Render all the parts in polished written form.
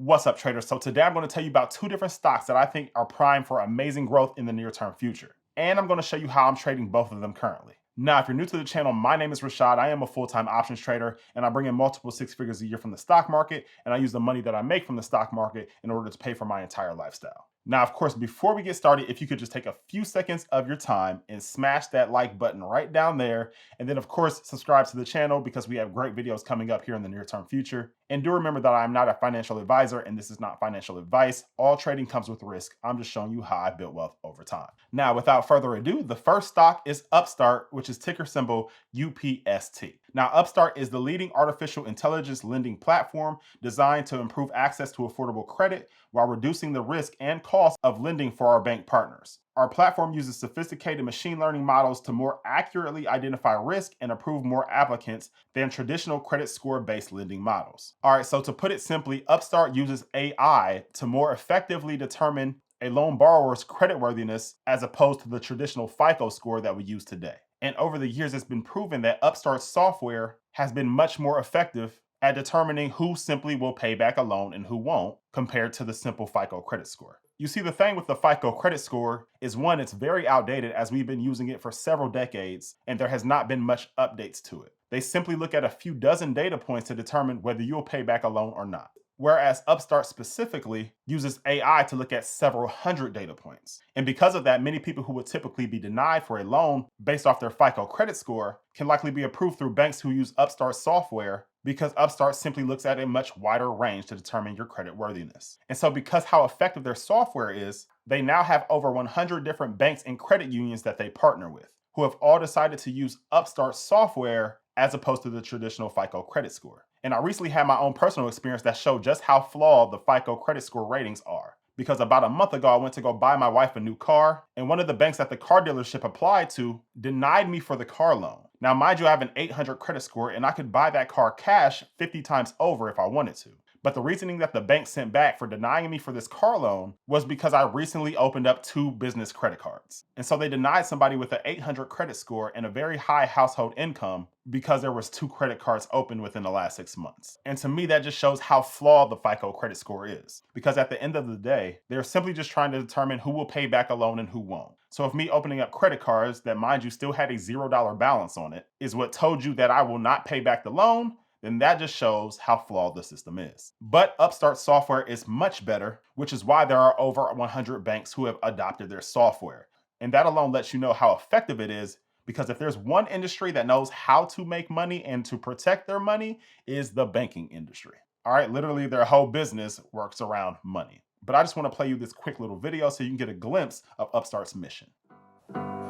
What's up, traders? So today I'm going to tell you about two different stocks that I think are primed for amazing growth in the near-term future. And I'm going to show you how I'm trading both of them currently. Now, if you're new to the channel, my name is Rashad. I am a full-time options trader, and I bring in multiple six figures a year from the stock market, and I use the money that I make from the stock market in order to pay for my entire lifestyle. Now, of course, before we get started, if you could just take a few seconds of your time and smash that like button right down there. And then, of course, subscribe to the channel because we have great videos coming up here in the near-term future. And do remember that I'm not a financial advisor and this is not financial advice. All trading comes with risk. I'm just showing you how I built wealth over time. Now, without further ado, the first stock is Upstart, which is ticker symbol UPST. Now, Upstart is the leading artificial intelligence lending platform designed to improve access to affordable credit while reducing the risk and cost of lending for our bank partners. Our platform uses sophisticated machine learning models to more accurately identify risk and approve more applicants than traditional credit score-based lending models. All right, so to put it simply, Upstart uses AI to more effectively determine a loan borrower's creditworthiness as opposed to the traditional FICO score that we use today. And over the years, it's been proven that Upstart's software has been much more effective at determining who simply will pay back a loan and who won't compared to the simple FICO credit score. You see, the thing with the FICO credit score is one, it's very outdated as we've been using it for several decades and there has not been much updates to it. They simply look at a few dozen data points to determine whether you'll pay back a loan or not. Whereas Upstart specifically uses AI to look at several hundred data points. And because of that, many people who would typically be denied for a loan based off their FICO credit score can likely be approved through banks who use Upstart software because Upstart simply looks at a much wider range to determine your credit worthiness. And so because how effective their software is, they now have over 100 different banks and credit unions that they partner with, who have all decided to use Upstart software as opposed to the traditional FICO credit score. And I recently had my own personal experience that showed just how flawed the FICO credit score ratings are. Because about a month ago, I went to go buy my wife a new car, and one of the banks that the car dealership applied to denied me for the car loan. Now, mind you, I have an 800 credit score, and I could buy that car cash 50 times over if I wanted to. But the reasoning that the bank sent back for denying me for this car loan was because I recently opened up 2 business credit cards. And so they denied somebody with an 800 credit score and a very high household income because there was 2 credit cards open within the last 6 months. And to me, that just shows how flawed the FICO credit score is. Because at the end of the day, they're simply just trying to determine who will pay back a loan and who won't. So if me opening up credit cards that, mind you, still had a $0 balance on it is what told you that I will not pay back the loan, then that just shows how flawed the system is. But Upstart software is much better, which is why there are over 100 banks who have adopted their software. And that alone lets you know how effective it is, because if there's one industry that knows how to make money and to protect their money, is the banking industry. All right, literally their whole business works around money. But I just want to play you this quick little video so you can get a glimpse of Upstart's mission.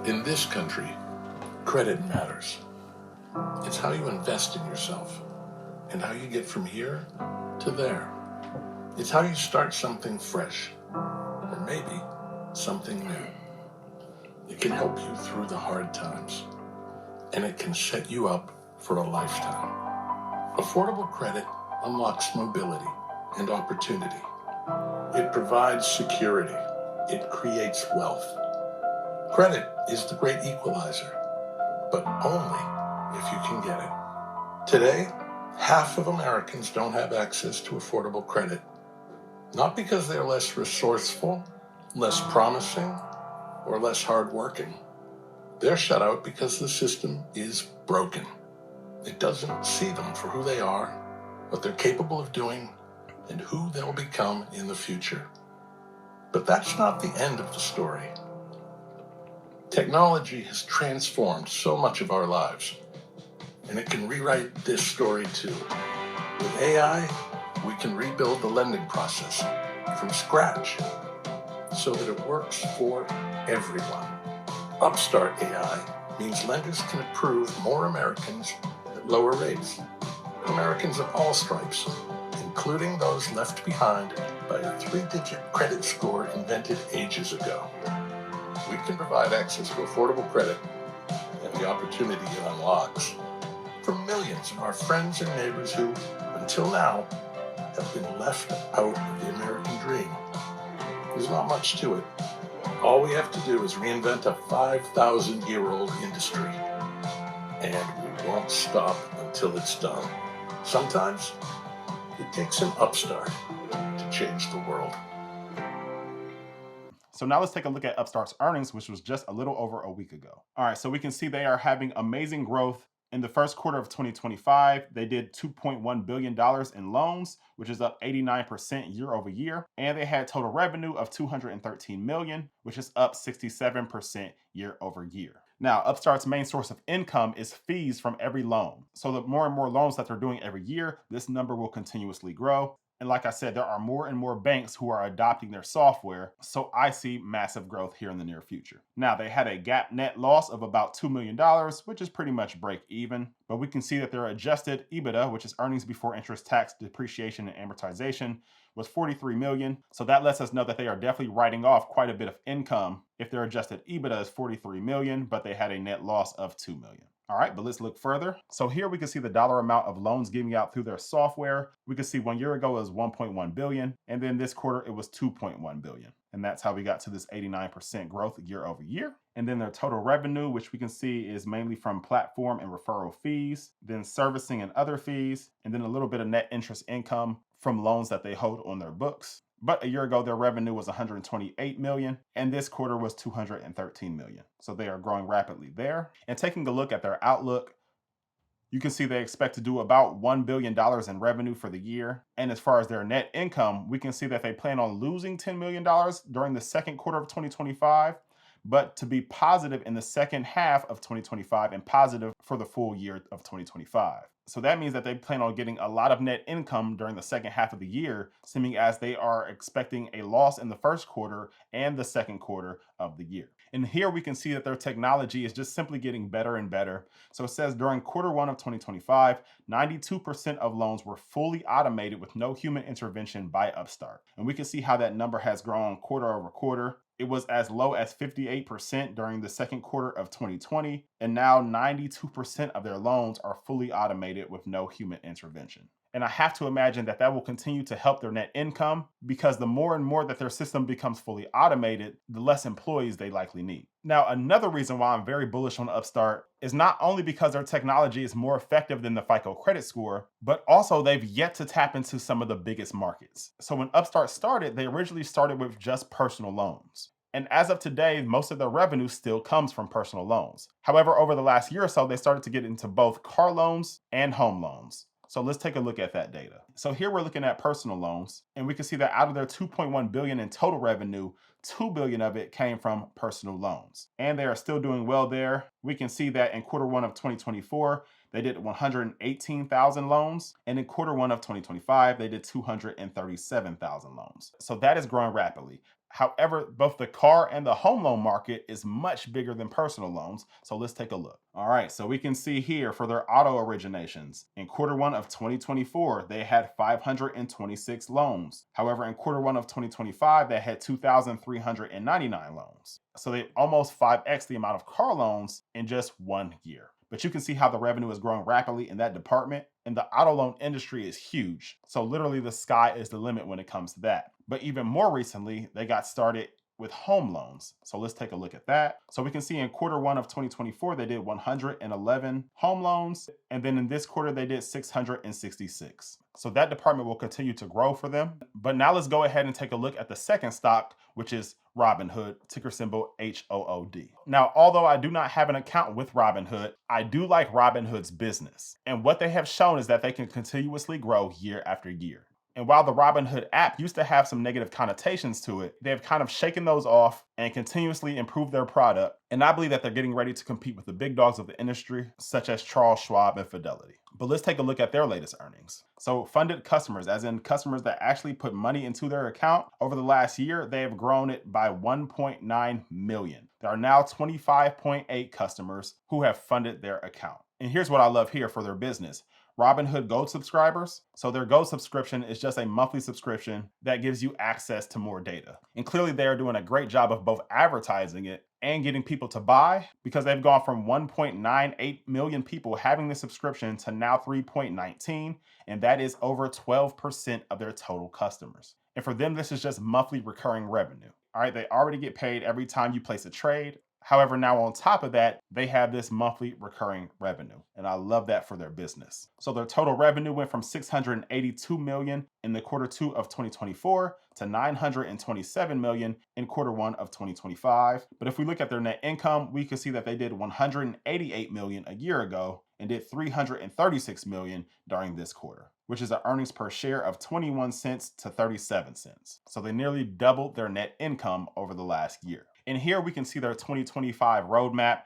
In this country, credit matters. It's how you invest in yourself and how you get from here to there. It's how you start something fresh, or maybe something new. It can help you through the hard times, and it can set you up for a lifetime. Affordable credit unlocks mobility and opportunity. It provides security. It creates wealth. Credit is the great equalizer, but only if you can get it. Today, half of Americans don't have access to affordable credit. Not because they're less resourceful, less promising, or less hardworking. They're shut out because the system is broken. It doesn't see them for who they are, what they're capable of doing, and who they'll become in the future. But that's not the end of the story. Technology has transformed so much of our lives, and it can rewrite this story too. With AI, we can rebuild the lending process from scratch so that it works for everyone. Upstart AI means lenders can approve more Americans at lower rates. Americans of all stripes, including those left behind by a 3-digit credit score invented ages ago. We can provide access to affordable credit and the opportunity it unlocks for millions of our friends and neighbors who, until now, have been left out of the American dream. There's not much to it. All we have to do is reinvent a 5,000-year-old industry, and we won't stop until it's done. Sometimes it takes an upstart to change the world. So now let's take a look at Upstart's earnings, which was just a little over a week ago. All right, so we can see they are having amazing growth. In the first quarter of 2025, they did $2.1 billion in loans, which is up 89% year over year. And they had total revenue of $213 million, which is up 67% year over year. Now, Upstart's main source of income is fees from every loan. So the more and more loans that they're doing every year, this number will continuously grow. And like I said, there are more and more banks who are adopting their software. So I see massive growth here in the near future. Now, they had a GAAP net loss of about $2 million, which is pretty much break even. But we can see that their adjusted EBITDA, which is earnings before interest, tax, depreciation, and amortization, was $43 million. So that lets us know that they are definitely writing off quite a bit of income if their adjusted EBITDA is $43 million, but they had a net loss of $2 million. All right, but let's look further. So here we can see the dollar amount of loans giving out through their software. We can see 1 year ago it was 1.1 billion, and then this quarter it was 2.1 billion. And that's how we got to this 89% growth year over year. And then their total revenue, which we can see is mainly from platform and referral fees, then servicing and other fees, and then a little bit of net interest income from loans that they hold on their books. But a year ago, their revenue was 128 million, and this quarter was 213 million. So they are growing rapidly there. And taking a look at their outlook, you can see they expect to do about $1 billion in revenue for the year. And as far as their net income, we can see that they plan on losing $10 million during the second quarter of 2025, but to be positive in the second half of 2025 and positive for the full year of 2025. So that means that they plan on getting a lot of net income during the second half of the year, seeming as they are expecting a loss in the first quarter and the second quarter of the year. And here we can see that their technology is just simply getting better and better. So it says during quarter one of 2025, 92% of loans were fully automated with no human intervention by Upstart. And we can see how that number has grown quarter over quarter. It was as low as 58% during the second quarter of 2020, and now 92% of their loans are fully automated with no human intervention. And I have to imagine that that will continue to help their net income because the more and more that their system becomes fully automated, the less employees they likely need. Now, another reason why I'm very bullish on Upstart is not only because their technology is more effective than the FICO credit score, but also they've yet to tap into some of the biggest markets. So when Upstart started, they originally started with just personal loans. And as of today, most of their revenue still comes from personal loans. However, over the last year or so, they started to get into both car loans and home loans. So let's take a look at that data. So here we're looking at personal loans, and we can see that out of their 2.1 billion in total revenue, 2 billion of it came from personal loans. And they are still doing well there. We can see that in quarter one of 2024, they did 118,000 loans, and in quarter one of 2025, they did 237,000 loans. So that is growing rapidly. However, both the car and the home loan market is much bigger than personal loans. So let's take a look. All right, so we can see here for their auto originations. In quarter one of 2024, they had 526 loans. However, in quarter one of 2025, they had 2,399 loans. So they almost 5x the amount of car loans in just 1 year. But you can see how the revenue is growing rapidly in that department. And the auto loan industry is huge. So literally the sky is the limit when it comes to that. But even more recently, they got started with home loans. So let's take a look at that. So we can see in quarter one of 2024, they did 111 home loans. And then in this quarter, they did 666. So that department will continue to grow for them. But now let's go ahead and take a look at the second stock, which is Robinhood, ticker symbol HOOD. Now, although I do not have an account with Robinhood, I do like Robinhood's business. And what they have shown is that they can continuously grow year after year. And while the Robinhood app used to have some negative connotations to it, they've kind of shaken those off and continuously improved their product. And I believe that they're getting ready to compete with the big dogs of the industry, such as Charles Schwab and Fidelity. But let's take a look at their latest earnings. So funded customers, as in customers that actually put money into their account, over the last year, they have grown it by 1.9 million. There are now 25.8 customers who have funded their account. And here's what I love here for their business. Robinhood Gold subscribers. So their Gold subscription is just a monthly subscription that gives you access to more data. And clearly they are doing a great job of both advertising it and getting people to buy because they've gone from 1.98 million people having the subscription to now 3.19. And that is over 12% of their total customers. And for them, this is just monthly recurring revenue. All right, they already get paid every time you place a trade. However, now on top of that, they have this monthly recurring revenue. And I love that for their business. So their total revenue went from 682 million in the quarter two of 2024 to 927 million in quarter one of 2025. But if we look at their net income, we can see that they did 188 million a year ago and did 336 million during this quarter, which is an earnings per share of 21 cents to 37 cents. So they nearly doubled their net income over the last year. And here we can see their 2025 roadmap,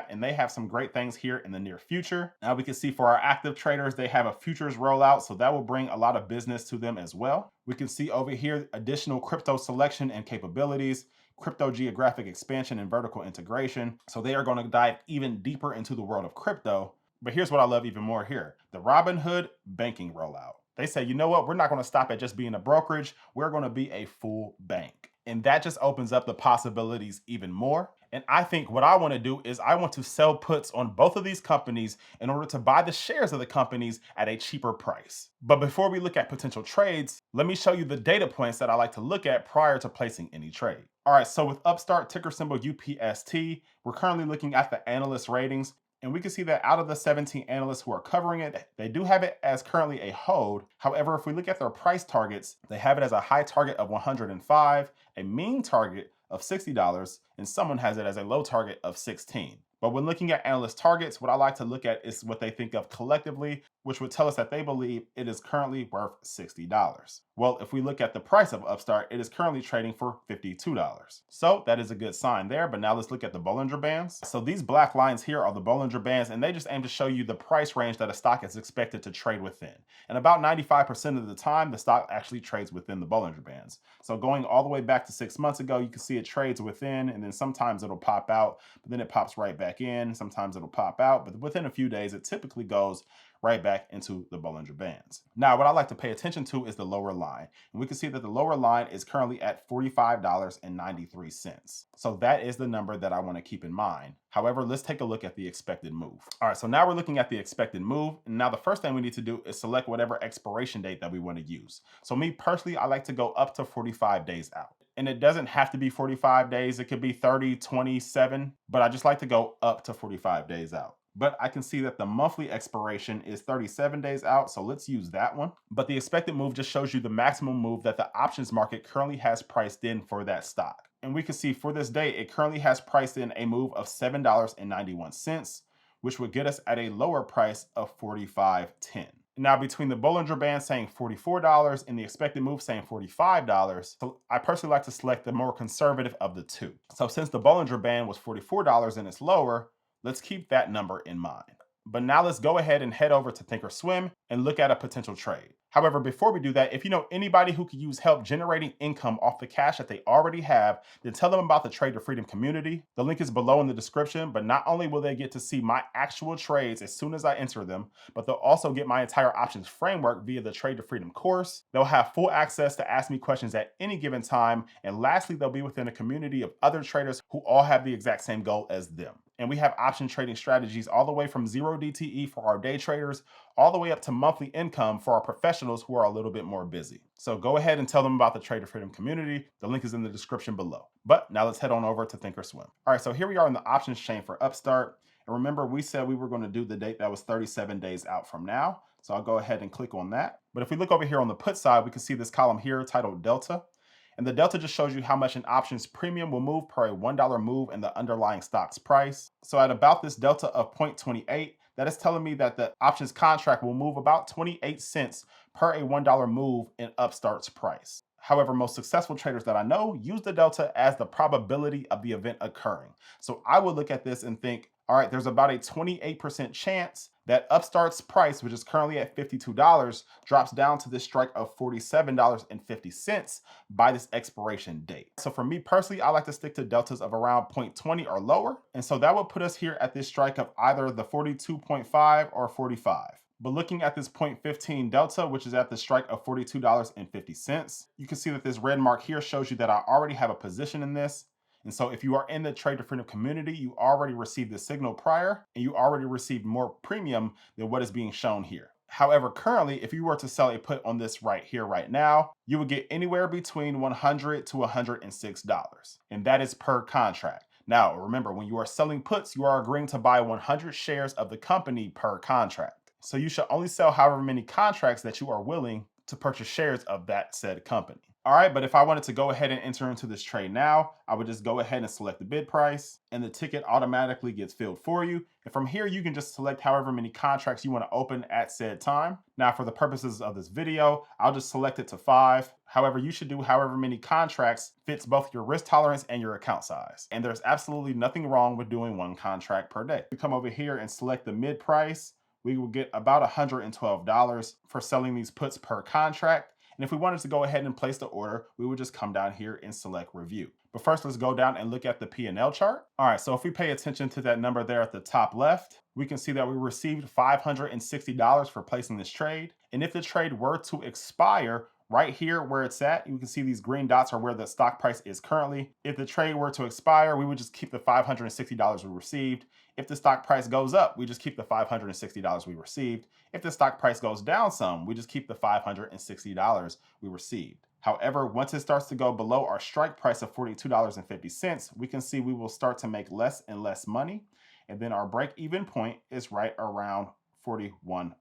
and they have some great things here in the near future. Now we can see for our active traders, they have a futures rollout, so that will bring a lot of business to them as well. We can see over here additional crypto selection and capabilities, crypto geographic expansion and vertical integration. So they are going to dive even deeper into the world of crypto. But here's what I love even more here, the Robinhood banking rollout. They say, you know what, we're not going to stop at just being a brokerage. We're going to be a full bank. And that just opens up the possibilities even more. And I think what I want to do is I want to sell puts on both of these companies in order to buy the shares of the companies at a cheaper price. But before we look at potential trades, let me show you the data points that I like to look at prior to placing any trade. All right, so with Upstart, ticker symbol UPST, we're currently looking at the analyst ratings. And we can see that out of the 17 analysts who are covering it, they do have it as currently a hold. However, if we look at their price targets, they have it as a high target of 105, a mean target of $60, and someone has it as a low target of 16. But when looking at analyst targets, what I like to look at is what they think of collectively, which would tell us that they believe it is currently worth $60. Well, if we look at the price of Upstart, it is currently trading for $52. So that is a good sign there. But now let's look at the Bollinger Bands. So these black lines here are the Bollinger Bands, and they just aim to show you the price range that a stock is expected to trade within. And about 95% of the time, the stock actually trades within the Bollinger Bands. So going all the way back to 6 months ago, you can see it trades within, and then sometimes it'll pop out, but then it pops right back in. Sometimes it'll pop out, but within a few days, it typically goes right back into the Bollinger Bands. Now, what I like to pay attention to is the lower line. And we can see that the lower line is currently at $45.93. So that is the number that I want to keep in mind. However, let's take a look at the expected move. All right, so now we're looking at the expected move. And now the first thing we need to do is select whatever expiration date that we want to use. So me personally, I like to go up to 45 days out. And it doesn't have to be 45 days. It could be 30, 27, but I just like to go up to 45 days out. But I can see that the monthly expiration is 37 days out, so let's use that one. But the expected move just shows you the maximum move that the options market currently has priced in for that stock. And we can see for this day, it currently has priced in a move of $7.91, which would get us at a lower price of $45.10. Now, between the Bollinger Band saying $44 and the expected move saying $45, so I personally like to select the more conservative of the two. So since the Bollinger Band was $44 and it's lower, let's keep that number in mind. But now let's go ahead and head over to Thinkorswim and look at a potential trade. However, before we do that, if you know anybody who could use help generating income off the cash that they already have, then tell them about the Trade to Freedom community. The link is below in the description, but not only will they get to see my actual trades as soon as I enter them, but they'll also get my entire options framework via the Trade to Freedom course. They'll have full access to ask me questions at any given time. And lastly, they'll be within a community of other traders who all have the exact same goal as them. And we have option trading strategies all the way from 0 DTE for our day traders, all the way up to monthly income for our professionals who are a little bit more busy. So go ahead and tell them about the Trade to Freedom community. The link is in the description below. But now let's head on over to Thinkorswim. All right, so here we are in the options chain for Upstart. And remember, we said we were going to do the date that was 37 days out from now. So I'll go ahead and click on that. But if we look over here on the put side, we can see this column here titled Delta. And the delta just shows you how much an options premium will move per a $1 move in the underlying stock's price. So at about this delta of 0.28, that is telling me that the options contract will move about 28 cents per a $1 move in Upstart's price. However, most successful traders that I know use the delta as the probability of the event occurring. So I would look at this and think, all right, there's about a 28% chance that Upstart's price, which is currently at $52, drops down to this strike of $47.50 by this expiration date. So for me personally, I like to stick to deltas of around 0.20 or lower. And so that would put us here at this strike of either the 42.5 or 45. But looking at this 0.15 delta, which is at the strike of $42.50, you can see that this red mark here shows you that I already have a position in this. And so if you are in the Trade to Freedom community, you already received the signal prior and you already received more premium than what is being shown here. However, currently, if you were to sell a put on this right here, right now, you would get anywhere between $100 to $106, and that is per contract. Now, remember, when you are selling puts, you are agreeing to buy 100 shares of the company per contract. So you should only sell however many contracts that you are willing to purchase shares of that said company. All right, but if I wanted to go ahead and enter into this trade now, I would just go ahead and select the bid price, and the ticket automatically gets filled for you. And from here, you can just select however many contracts you want to open at said time. Now, for the purposes of this video, I'll just select it to 5. However, you should do however many contracts fits both your risk tolerance and your account size. And there's absolutely nothing wrong with doing 1 contract per day. We come over here and select the mid price. We will get about $112 for selling these puts per contract. And if we wanted to go ahead and place the order, we would just come down here and select review. But first, let's go down and look at the P&L chart. All right, so if we pay attention to that number there at the top left, we can see that we received $560 for placing this trade. And if the trade were to expire, right here where it's at, you can see these green dots are where the stock price is currently. If the trade were to expire, we would just keep the $560 we received. If the stock price goes up, we just keep the $560 we received. If the stock price goes down some, we just keep the $560 we received. However, once it starts to go below our strike price of $42.50, we can see we will start to make less and less money. And then our break-even point is right around $41.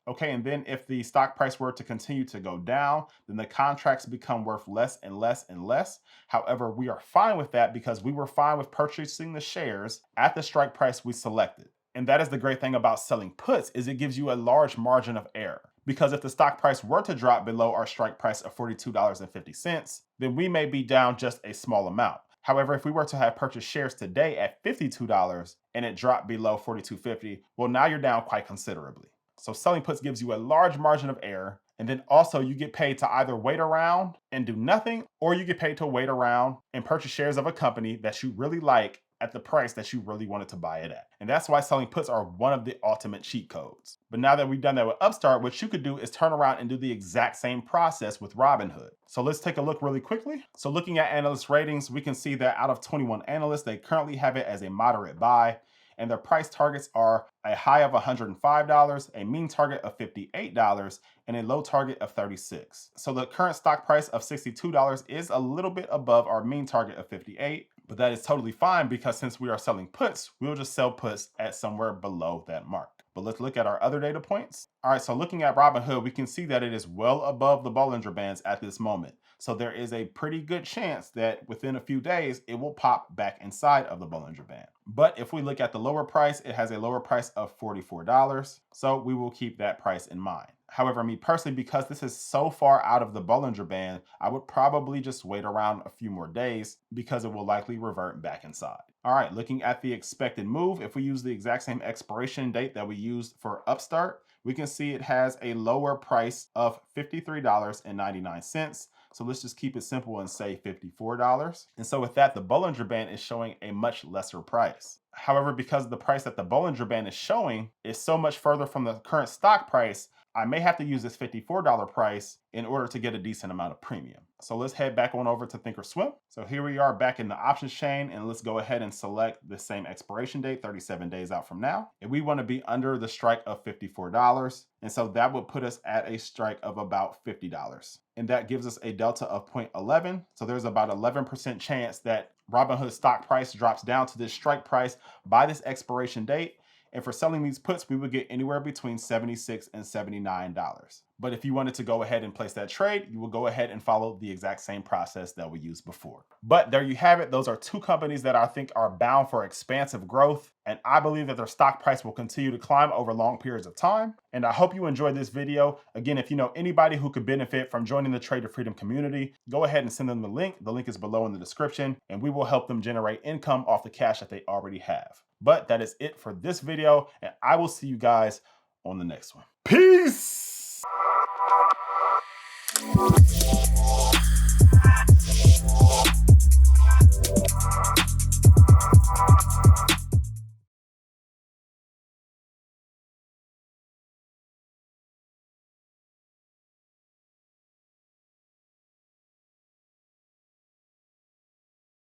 Okay, and then if the stock price were to continue to go down, then the contracts become worth less and less and less. However, we are fine with that because we were fine with purchasing the shares at the strike price we selected. And that is the great thing about selling puts, is it gives you a large margin of error. Because if the stock price were to drop below our strike price of $42.50, then we may be down just a small amount. However, if we were to have purchased shares today at $52 and it dropped below $42.50, well, now you're down quite considerably. So selling puts gives you a large margin of error. And then also you get paid to either wait around and do nothing, or you get paid to wait around and purchase shares of a company that you really like at the price that you really wanted to buy it at. And that's why selling puts are one of the ultimate cheat codes. But now that we've done that with Upstart, what you could do is turn around and do the exact same process with Robinhood. So let's take a look really quickly. So looking at analyst ratings, we can see that out of 21 analysts, they currently have it as a moderate buy. And their price targets are a high of $105, a mean target of $58, and a low target of $36. So the current stock price of $62 is a little bit above our mean target of $58, but that is totally fine because since we are selling puts, we'll just sell puts at somewhere below that mark. But let's look at our other data points. All right, so looking at Robinhood, we can see that it is well above the Bollinger Bands at this moment. So there is a pretty good chance that within a few days, it will pop back inside of the Bollinger Band. But if we look at the lower price, it has a lower price of $44. So we will keep that price in mind. However, me personally, because this is so far out of the Bollinger Band, I would probably just wait around a few more days because it will likely revert back inside. All right, looking at the expected move, if we use the exact same expiration date that we used for Upstart, we can see it has a lower price of $53.99. So let's just keep it simple and say $54. And so with that, the Bollinger Band is showing a much lesser price. However, because the price that the Bollinger Band is showing is so much further from the current stock price, I may have to use this $54 price in order to get a decent amount of premium. So let's head back on over to Thinkorswim. So here we are back in the options chain, and let's go ahead and select the same expiration date, 37 days out from now. And we want to be under the strike of $54. And so that would put us at a strike of about $50. And that gives us a delta of 0.11. So there's about 11% chance that Robinhood stock price drops down to this strike price by this expiration date. And for selling these puts, we would get anywhere between $76 and $79. But if you wanted to go ahead and place that trade, you will go ahead and follow the exact same process that we used before. But there you have it. Those are two companies that I think are bound for expansive growth. And I believe that their stock price will continue to climb over long periods of time. And I hope you enjoyed this video. Again, if you know anybody who could benefit from joining the Trader Freedom community, go ahead and send them the link. The link is below in the description, and we will help them generate income off the cash that they already have. But that is it for this video, and I will see you guys on the next one. Peace!